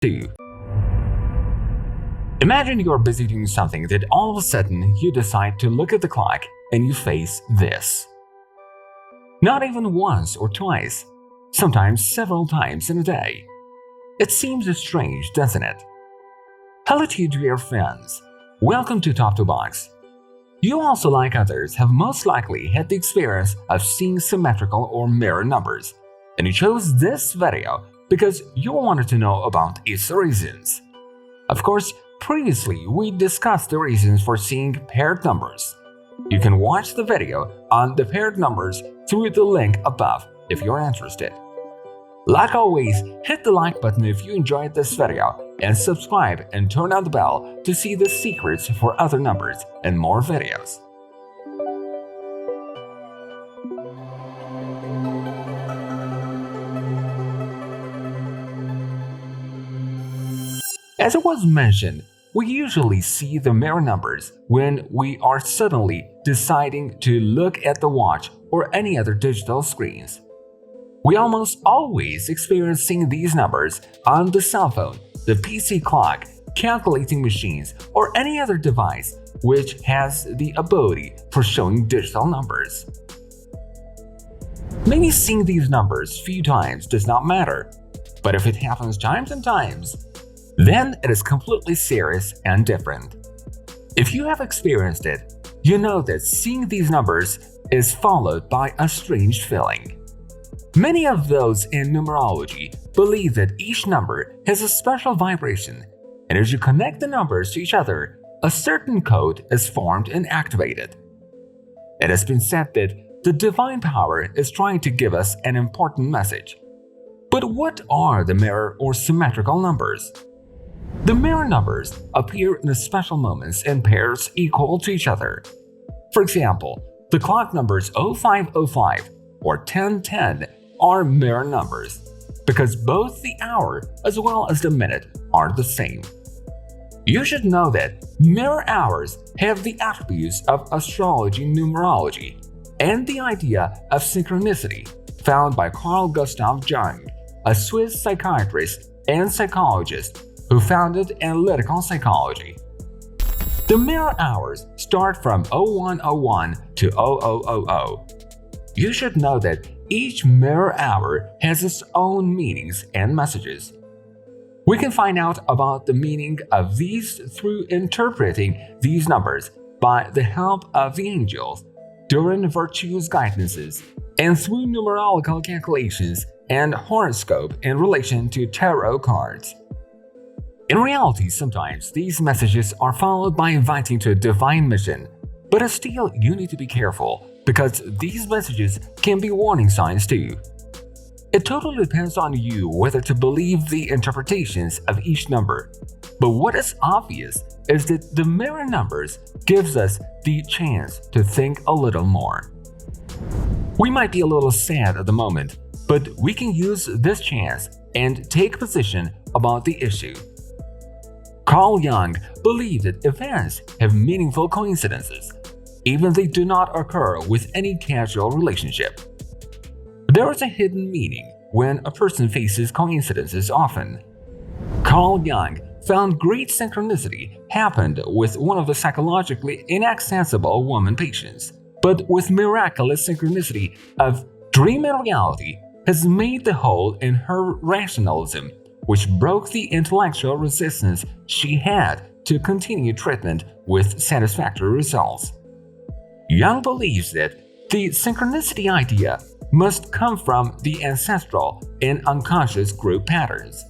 2. Imagine you're busy doing something that all of a sudden you decide to look at the clock and you face this. Not even once or twice, sometimes several times in a day. It seems strange, doesn't it? Hello to you, dear friends. Welcome to Top 2 Box. You also, like others, have most likely had the experience of seeing symmetrical or mirror numbers, and you chose this video because you wanted to know about its reasons. Of course, previously we discussed the reasons for seeing paired numbers. You can watch the video on the paired numbers through the link above if you're interested. Like always, hit the like button if you enjoyed this video and subscribe and turn on the bell to see the secrets for other numbers and more videos. As it was mentioned, we usually see the mirror numbers when we are suddenly deciding to look at the watch or any other digital screens. We almost always experience seeing these numbers on the cell phone, the PC clock, calculating machines, or any other device which has the ability for showing digital numbers. Maybe seeing these numbers few times does not matter, but if it happens times and times, then it is completely serious and different. If you have experienced it, you know that seeing these numbers is followed by a strange feeling. Many of those in numerology believe that each number has a special vibration, and as you connect the numbers to each other, a certain code is formed and activated. It has been said that the divine power is trying to give us an important message. But what are the mirror or symmetrical numbers? The mirror numbers appear in special moments in pairs equal to each other. For example, the clock numbers 0505 or 1010 are mirror numbers because both the hour as well as the minute are the same. You should know that mirror hours have the attributes of astrology numerology and the idea of synchronicity found by Carl Gustav Jung, a Swiss psychiatrist and psychologist who founded analytical psychology. The mirror hours start from 0101 to 0000. You should know that each mirror hour has its own meanings and messages. We can find out about the meaning of these through interpreting these numbers by the help of the angels, during virtuous guidances, and through numerological calculations and horoscope in relation to tarot cards. In reality, sometimes these messages are followed by inviting to a divine mission, but still you need to be careful because these messages can be warning signs too. It totally depends on you whether to believe the interpretations of each number, but what is obvious is that the mirror numbers gives us the chance to think a little more. We might be a little sad at the moment, but we can use this chance and take position about the issue. Carl Jung believed that events have meaningful coincidences, even if they do not occur with any casual relationship. There is a hidden meaning when a person faces coincidences often. Carl Jung found great synchronicity happened with one of the psychologically inaccessible woman patients, but with miraculous synchronicity of dream and reality has made the hole in her rationalism, which broke the intellectual resistance she had to continue treatment with satisfactory results. Jung believes that the synchronicity idea must come from the ancestral and unconscious group patterns.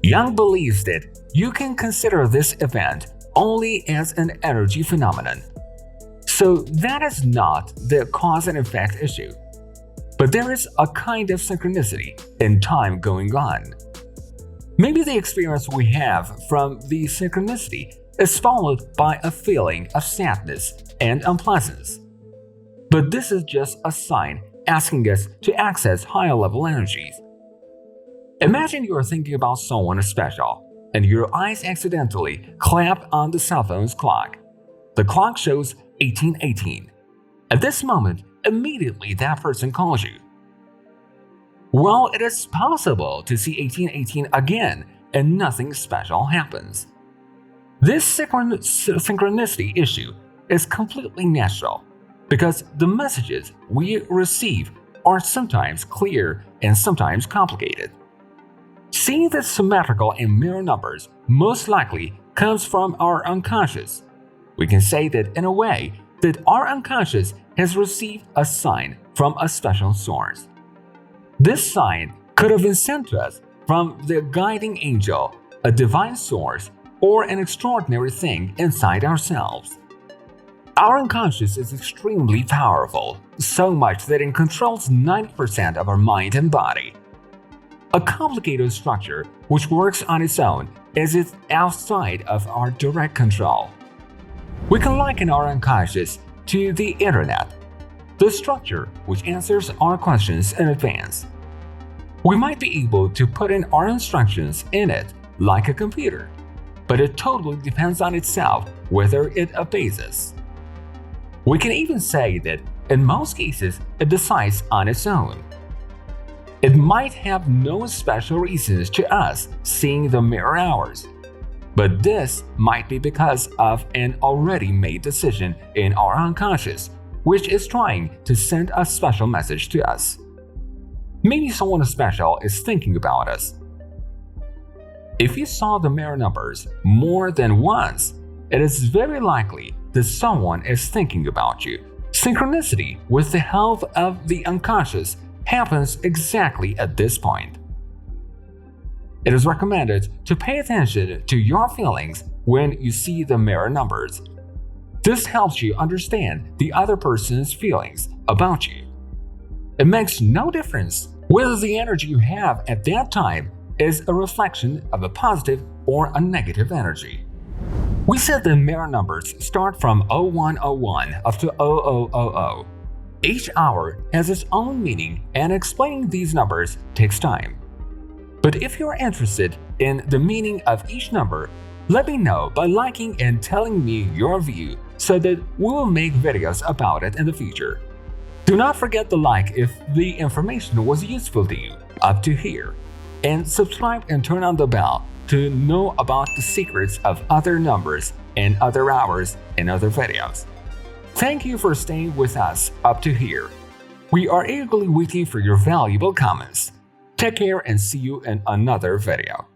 Jung believes that you can consider this event only as an energy phenomenon. So that is not the cause and effect issue. But there is a kind of synchronicity in time going on. Maybe the experience we have from the synchronicity is followed by a feeling of sadness and unpleasantness. But this is just a sign asking us to access higher level energies. Imagine you are thinking about someone special, and your eyes accidentally clap on the cell phone's clock. The clock shows 1818. At this moment, immediately that person calls you. Well, it is possible to see 1818 again and nothing special happens. This synchronicity issue is completely natural because the messages we receive are sometimes clear and sometimes complicated. Seeing the symmetrical and mirror numbers most likely comes from our unconscious. We can say that in a way that our unconscious has received a sign from a special source. This sign could have been sent to us from the guiding angel, a divine source, or an extraordinary thing inside ourselves. Our unconscious is extremely powerful, so much that it controls 90% of our mind and body. A complicated structure which works on its own is outside of our direct control. We can liken our unconscious to the internet, the structure which answers our questions in advance. We might be able to put in our instructions in it like a computer, but it totally depends on itself whether it obeys us. We can even say that in most cases it decides on its own. It might have no special reasons to us seeing the mirror hours, but this might be because of an already made decision in our unconscious, which is trying to send a special message to us. Maybe someone special is thinking about us. If you saw the mirror numbers more than once, it is very likely that someone is thinking about you. Synchronicity with the help of the unconscious happens exactly at this point. It is recommended to pay attention to your feelings when you see the mirror numbers. This helps you understand the other person's feelings about you. It makes no difference whether the energy you have at that time is a reflection of a positive or a negative energy. We said the mirror numbers start from 0101 up to 0000. Each hour has its own meaning, and explaining these numbers takes time. But if you're interested in the meaning of each number, let me know by liking and telling me your view so that we will make videos about it in the future. Do not forget to like if the information was useful to you up to here, and subscribe and turn on the bell to know about the secrets of other numbers and other hours in other videos. Thank you for staying with us up to here. We are eagerly waiting for your valuable comments. Take care and see you in another video.